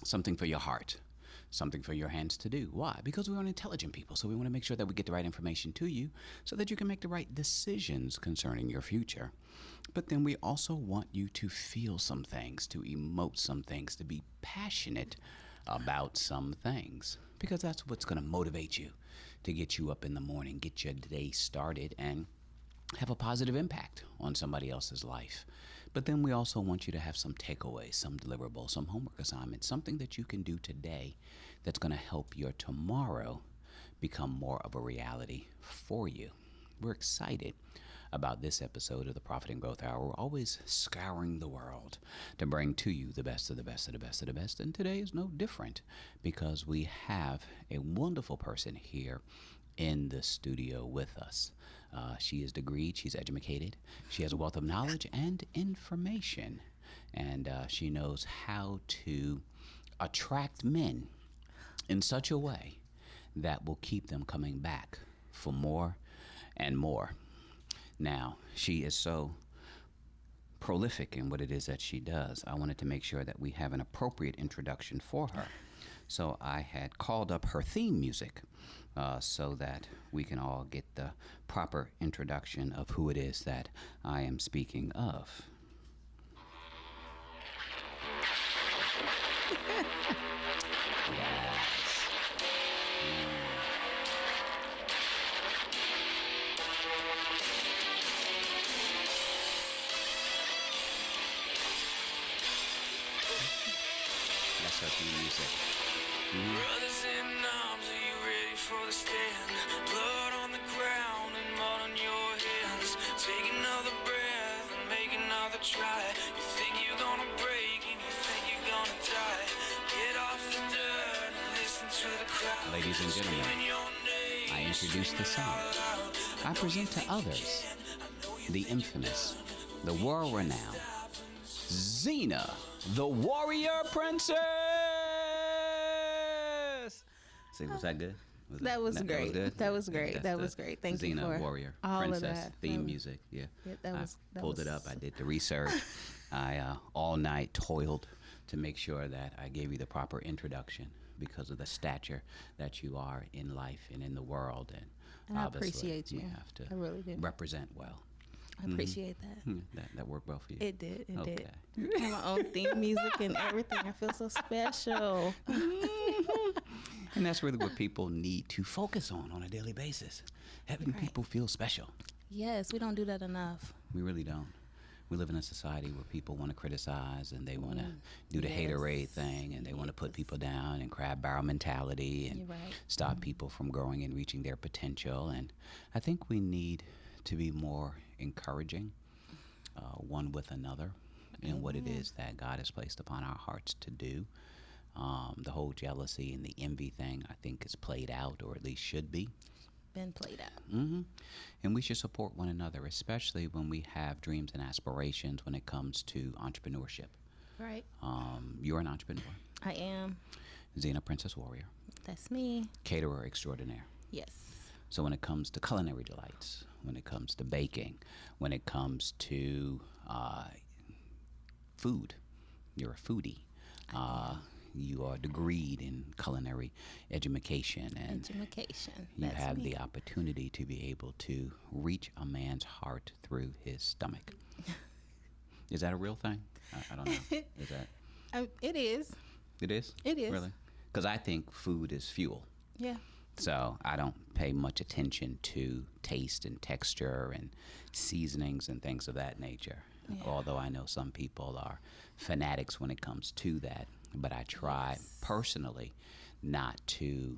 something for your heart, something for your hands to do. Why? Because we're an intelligent people, so we want to make sure that we get the right information to you so that you can make the right decisions concerning your future. But then we also want you to feel some things, to emote some things, to be passionate about some things, because that's what's going to motivate you to get you up in the morning, get your day started, and have a positive impact on somebody else's life. But then we also want you to have some takeaways, some deliverables, some homework assignments, something that you can do today that's going to help your tomorrow become more of a reality for you. We're excited about this episode of the Profit and Growth Hour. We're always scouring the world to bring to you the best of the best of the best of the best. And today is no different because we have a wonderful person here in the studio with us. She is degreed, she's educated, she has a wealth of knowledge and information, and she knows how to attract men in such a way that will keep them coming back for more and more. Now, she is so prolific in what it is that she does. I wanted to make sure that we have an appropriate introduction for her. So I had called up her theme music so that we can all get the proper introduction of who it is that I am speaking of. Yes. That's her theme music. Brothers in arms, are you ready for the stand? Blood on the ground and mud on your hands. Take another breath and make another try. You think you're gonna break and you think you're gonna die. Get off the dirt and listen to the crowd. Ladies and gentlemen, I introduce the song. I present to others the infamous, the world-renowned Zina, the Warrior Princess. See, was that good? That was great. That was great. That was great. Thank you for Zina Warrior all Princess of that. theme music. Yeah, that I pulled it up. I did the research. I all night toiled to make sure that I gave you the proper introduction because of the stature that you are in life and in the world, and I obviously appreciate you. You have to I really do. represent well. I appreciate that. That worked well for you. It did. It Okay. did. I have my own theme music and everything. I feel so special. And that's really what people need to focus on a daily basis. Having people feel special. Yes, we don't do that enough. We really don't. We live in a society where people want to criticize and they want to do the Yes. haterade thing, and they want to put people down and crab barrel mentality and You're right. stop people from growing and reaching their potential. And I think we need to be more encouraging one with another in what it is that God has placed upon our hearts to do. The whole jealousy and the envy thing, I think, is played out, or at least should be. Been played out. And we should support one another, especially when we have dreams and aspirations when it comes to entrepreneurship. Right. You're an entrepreneur. I am. Zina Princess Warrior. That's me. Caterer extraordinaire. Yes. So when it comes to culinary delights, when it comes to baking, when it comes to food, you're a foodie. You are degreed in culinary education, and you have the opportunity to be able to reach a man's heart through his stomach. Is that a real thing? I don't know. Is that? It is. It is? It is. Really? Because I think food is fuel. Yeah. So I don't pay much attention to taste and texture and seasonings and things of that nature. Yeah. Although I know some people are fanatics when it comes to that. But I try personally not to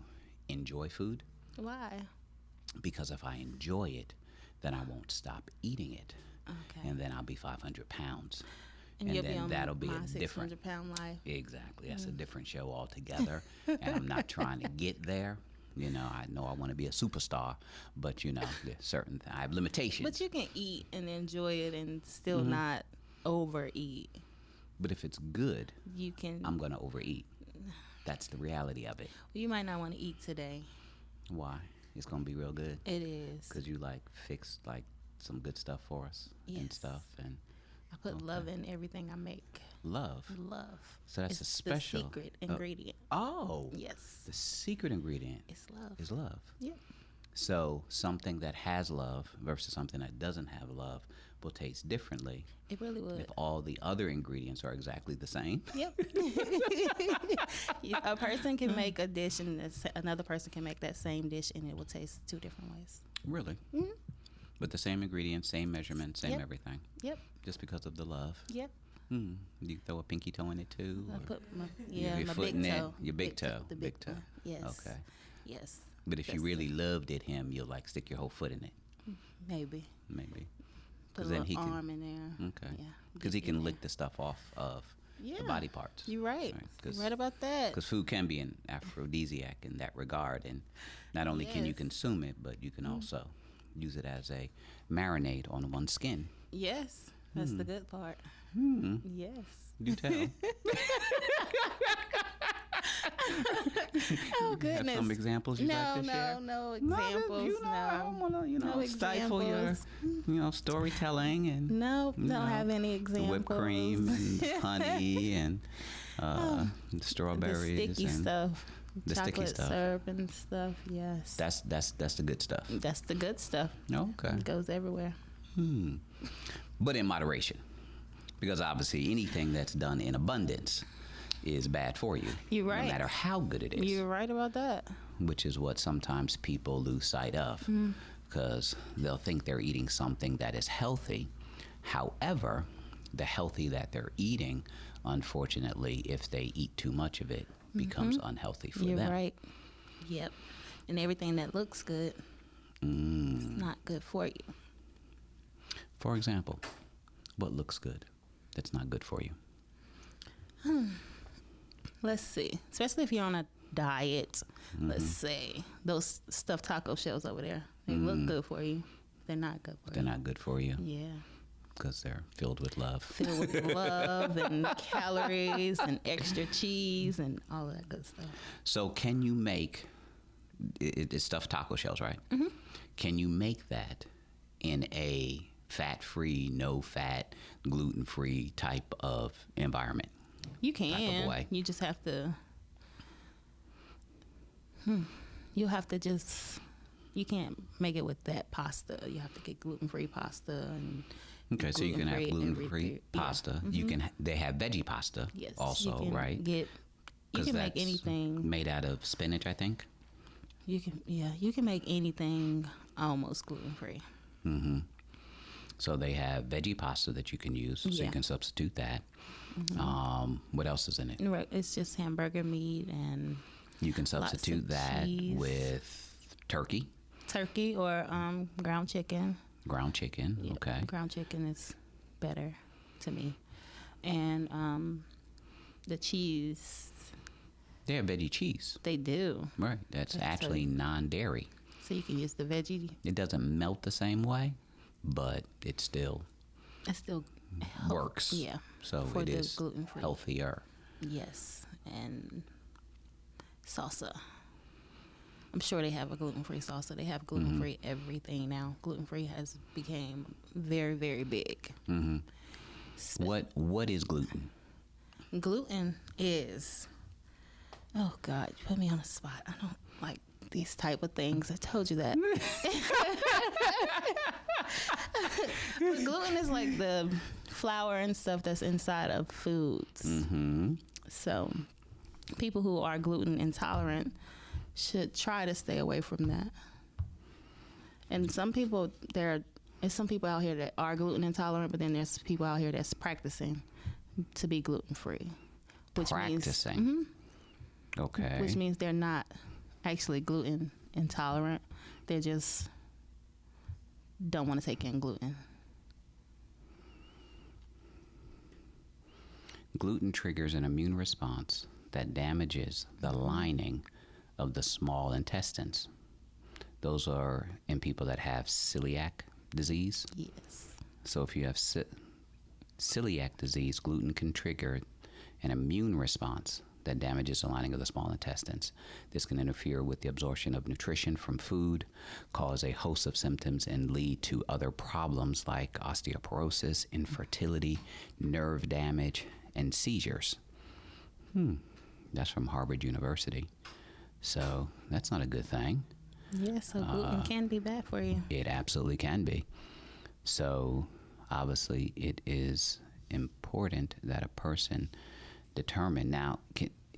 enjoy food. Why? Because if I enjoy it, then I won't stop eating it. Okay. And then I'll be 500 pounds. And you'll then be on that'll be my a different 600-pound life. Exactly. That's a different show altogether. And I'm not trying to get there. You know I want to be a superstar, but there's certain I have limitations. But you can eat and enjoy it and still not overeat. But if it's good, you can. I'm going to overeat. That's the reality of it. Well, you might not want to eat today. Why? It's going to be real good. It is. Because you fixed some good stuff for us and stuff. And I put love in everything I make. Love. Love. So that's It's a special the secret ingredient. Oh. Yes. The secret ingredient It's love. is love. Yep. So something that has love versus something that doesn't have love will taste differently It really would. if all the other ingredients are exactly the same. Yep. A person can make a dish and another person can make that same dish and it will taste two different ways. Really? Mm-hmm. With the same ingredients, same measurement, same Yep. everything. Yep. Just because of the love. Yep. You throw a pinky toe in it too? I or put my your my foot big in it? toe. Your big toe. The Big toe. one. Yes. Okay. Yes. But if you That's really loved him, you'll like stick your whole foot in it. Maybe. Maybe. Put a then little he can- arm in there. Okay. Yeah. Because he Get in can there. lick the stuff off of Yeah. the body parts. You're right. You're right about that. Because food can be an aphrodisiac in that regard. And not only can you Yes. consume it, but you can also use it as a marinade on one's skin. Yes. That's the good part. Yes. Do tell. Oh goodness. Have some examples you'd like to share? No examples. I don't want to, No stifle your, examples. storytelling and No, you don't know, have any the examples. whipped cream and honey and the The strawberries sticky and stuff. the sticky Chocolate stuff. syrup and stuff. Yes. That's the good stuff. That's the good stuff. Okay. It goes everywhere. But in moderation. Because obviously anything that's done in abundance is bad for you. You're right. No matter how good it is. You're right about that. Which is what sometimes people lose sight of. Because they'll think they're eating something that is healthy. However, the healthy that they're eating, unfortunately, if they eat too much of it, becomes unhealthy for You're them. right. Yep. And everything that looks good is not good for you. For example, what looks good that's not good for you? Let's see. Especially if you're on a diet. Let's say those stuffed taco shells over there. They look good for you. They're not good for They're you. not good for you Yeah. because they're filled with love. Filled with love and calories and extra cheese and all that good stuff. So can you make it's stuffed taco shells, right? Can you make that in a fat-free, no-fat, gluten-free type of environment? You can. way. You just have to. You'll have to just. You can't make it with that pasta. You have to get gluten-free pasta and. Okay, so you can have gluten-free everything. pasta. You can. They have veggie pasta Yes. also, you can right? You 'Cause can make that's anything. made out of spinach, I think. You can. Yeah. You can make anything almost gluten-free. So they have veggie pasta that you can use, so you Yeah. can substitute that. What else is in it? Right. It's just hamburger meat and You can substitute that cheese. with turkey, turkey or ground chicken. ground chicken. Yeah, Okay. Ground chicken is better to me. And the cheese, They have veggie cheese, they do. right? That's That's actually non-dairy. So you can use the veggie. It doesn't melt the same way, but it still It still works. Yeah. So for it the is gluten-free. healthier. Yes. And salsa. I'm sure they have a gluten-free salsa. They have gluten-free everything now. Gluten-free has became very, very big. What is gluten? Gluten is, oh God, you put me on the spot. I don't like these type of things. I told you that. But gluten is like the flour and stuff that's inside of foods. So people who are gluten intolerant should try to stay away from that. And some people, there's some people out here that are gluten intolerant, but then there's people out here that's practicing to be gluten free. Practicing. Okay. Which means they're not actually gluten intolerant. They just don't want to take in gluten. Gluten triggers an immune response that damages the lining of the small intestines. Those are in people that have celiac disease. Yes. So if you have celiac disease, gluten can trigger an immune response that damages the lining of the small intestines. This can interfere with the absorption of nutrition from food, cause a host of symptoms, and lead to other problems like osteoporosis, infertility, nerve damage, and seizures. That's from Harvard University. So that's not a good thing. Yeah, so gluten can be bad for you. It absolutely can be. So obviously it is important that a person determine. Now,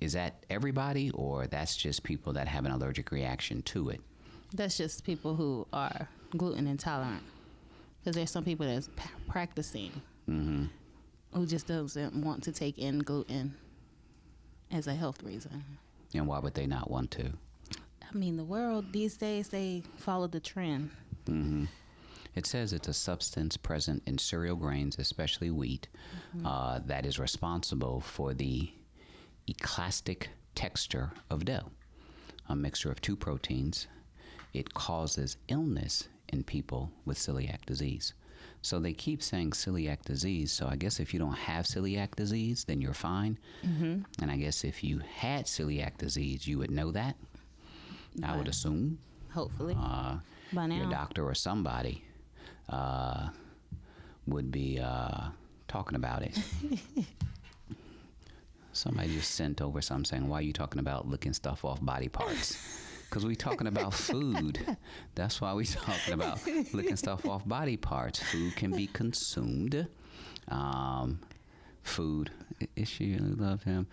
is that everybody, or that's just people that have an allergic reaction to it? That's just people who are gluten intolerant. Because there's some people that's practicing who just doesn't want to take in gluten as a health reason. And why would they not want to? I mean, the world these days, they follow the trend. It says it's a substance present in cereal grains, especially wheat, that is responsible for the eclastic texture of dough, a mixture of two proteins. It causes illness in people with celiac disease. So they keep saying celiac disease. So I guess if you don't have celiac disease, then you're fine. And I guess if you had celiac disease, you would know that. I would assume. Hopefully. By now. Your doctor or somebody would be talking about it. Somebody just sent over something saying, why are you talking about licking stuff off body parts? Because we talking about food. That's why we talking about licking stuff off body parts. Food can be consumed. Food, if she really loved him,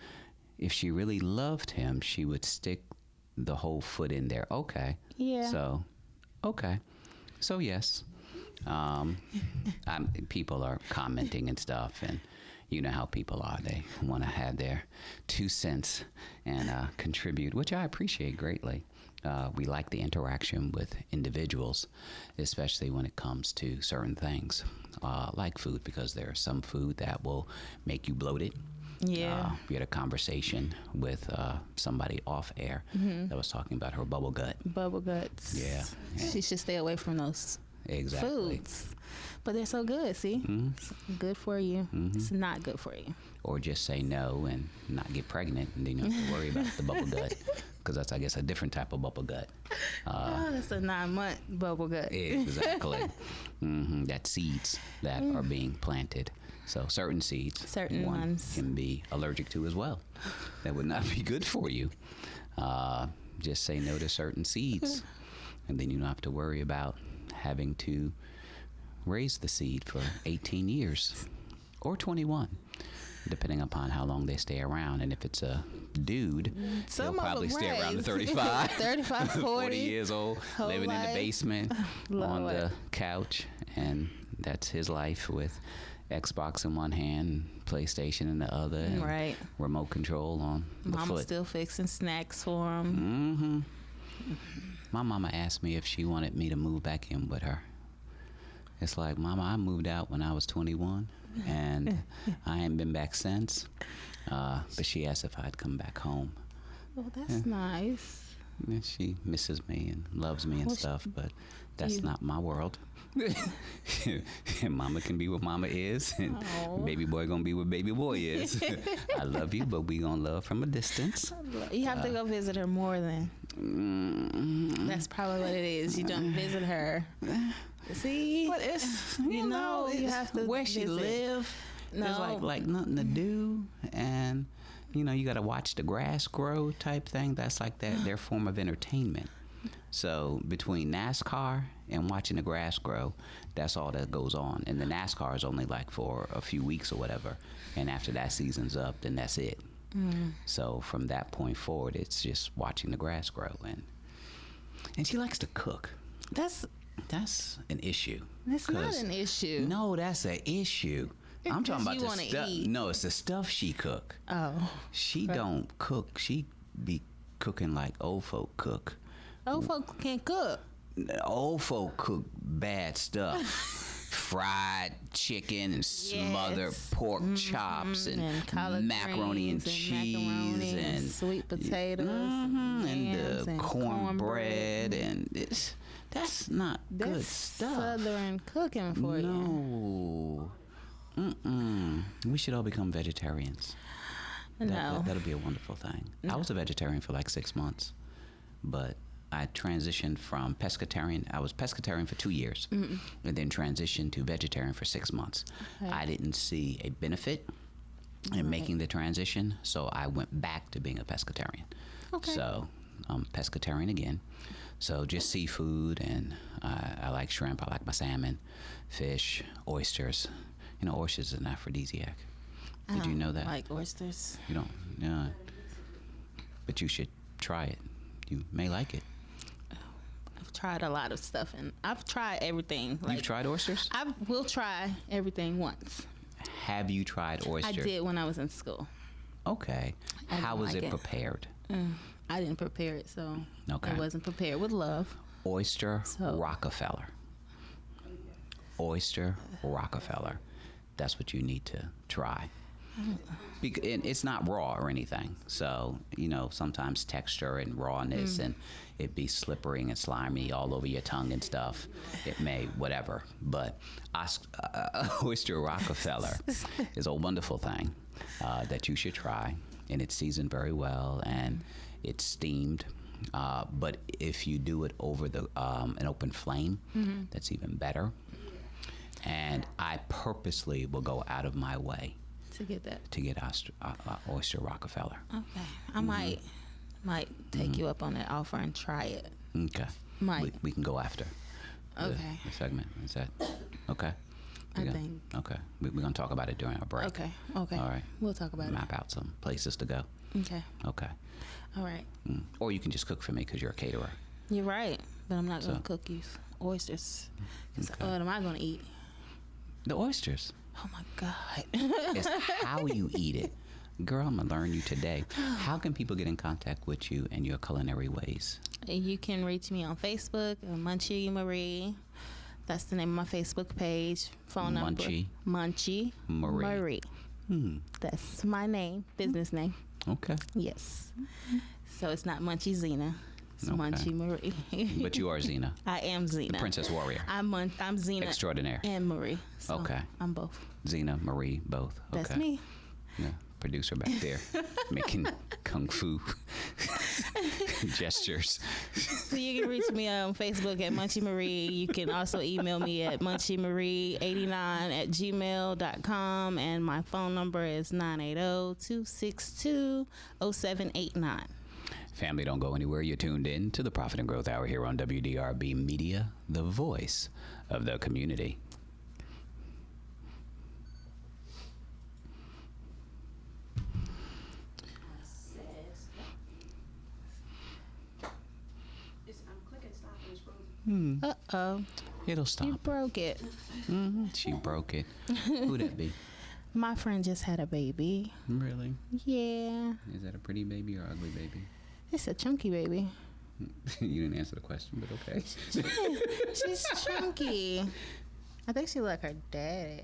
if she really loved him, she would stick the whole foot in there. Okay. Yeah. So, okay. So, yes. People are commenting and stuff, and you know how people are. They want to have their 2 cents and contribute, which I appreciate greatly. We like the interaction with individuals, especially when it comes to certain things like food, because there's some food that will make you bloated. Yeah. We had a conversation with somebody off air that was talking about her bubble gut. Bubble guts. Yeah. She should stay away from those foods. But they're so good, see? It's good for you. It's not good for you. Or just say no and not get pregnant, and then you don't have to worry about the bubble gut, because that's, I guess, a different type of bubble gut. That's a 9-month bubble gut. Exactly. That's seeds that are being planted. So certain seeds, Certain one ones. can be allergic to as well. That would not be good for you. Just say no to certain seeds, and then you don't have to worry about having to raise the seed for 18 years or 21, depending upon how long they stay around. And if it's a dude, Some he'll of probably them stay around to raised. 35, 35, 40 years old, whole living in life. the basement on Lord. the couch, and that's his life with Xbox in one hand, PlayStation in the other, and Right. remote control on the Mama's foot. still fixing snacks for him. My mama asked me if she wanted me to move back in with her. It's like, Mama, I moved out when I was 21, and I ain't been back since. But she asked if I'd come back home. Well, that's nice. And she misses me and loves me and Well, stuff, but that's you- not my world. Mama can be what Mama is, and Aw. baby boy gonna be what baby boy is. I love you, but we gonna love from a distance. You have to go visit her more than. That's probably what it is. You don't visit her. See? But it's You know, you it's have to where she visit. live. There's No. like nothing to do, and you got to watch the grass grow type thing. That's like their form of entertainment. So between NASCAR and watching the grass grow, that's all that goes on. And the NASCAR is only like for a few weeks or whatever, and after that season's up, then that's it. So from that point forward, it's just watching the grass grow, and she likes to cook. That's an issue. not 'Cause- an issue. No, that's an issue. I'm talking Because about you the wanna stuff. eat. No, it's the stuff she cook. Oh. She Right. don't cook. She be cooking like old folk cook. Old folks can't cook. Old folk cook bad stuff. Fried chicken and smothered Yes. pork chops and collard macaroni and greens cheese macaroni and sweet potatoes and yams the and cornbread, and that's not good That's stuff. Southern cooking for you. No. We should all become vegetarians. No. That'll be a wonderful thing. I was a vegetarian for like 6 months, but I transitioned from pescatarian. I was pescatarian for 2 years, and then transitioned to vegetarian for 6 months. Okay. I didn't see a benefit in making the transition, so I went back to being a pescatarian. Okay. So I'm pescatarian again. So just seafood, and I like shrimp. I like my salmon, fish, oysters. You know, oysters is an aphrodisiac. Did you know that? Like oysters. You don't? Yeah. But you should try it. You may like it. I've tried a lot of stuff, and I've tried everything. You've tried oysters? I will try everything once. Have you tried oysters? I did when I was in school. Okay. I How didn't was like it it. prepared? I didn't prepare it, so Okay. it wasn't prepared with love. Oyster So- Rockefeller. Oyster Rockefeller. That's what you need to try. And it's not raw or anything. So, you know, sometimes texture and rawness and it be slippery and slimy all over your tongue and stuff. It may, whatever. But Oyster Rockefeller is a wonderful thing that you should try. And it's seasoned very well and it's steamed. But if you do it over an open flame, that's even better. And I purposely will go out of my way To get that. to get Oyster Rockefeller. Okay. I might take you up on that offer and try it. Okay. Might. We can go after Okay. the segment. Is that okay? I We think. Okay. We're going to talk about it during our break. Okay. Okay. All right. We'll talk about Map out some places to go. it. Okay. Okay. All right. Or you can just cook for me because you're a caterer. You're right, but I'm not gonna So- cook you oysters. 'Cause Okay. what am I gonna eat? The oysters. Oh my God. It's how you eat it. Girl, I'm going to learn you today. How can people get in contact with you and your culinary ways? You can reach me on Facebook, Munchie Marie. That's the name of my Facebook page. Phone number. Munchie Marie. That's my name, business name. Okay. Yes. So it's not Munchie Zina. It's Okay. Munchie Marie. But you are Zina, I am Zina. Princess Warrior. I'm Zina Extraordinaire. and Marie. So Okay. I'm both. Zina, Marie, both. Okay. That's me. Yeah, producer back there making kung fu gestures. So you can reach me on Facebook at Munchie Marie. You can also email me at munchiemarie89@gmail.com. And my phone number is 980-262-0789. Family, don't go anywhere. You're tuned in to the Profit and Growth Hour here on WDRB Media, the voice of the community. Uh-oh. It'll You stop. broke it. She broke it. Who that be? My friend just had a baby. Really? Yeah. Is that a pretty baby or ugly baby? It's a chunky baby. You didn't answer the question, but okay. She's chunky. I think she like her dad.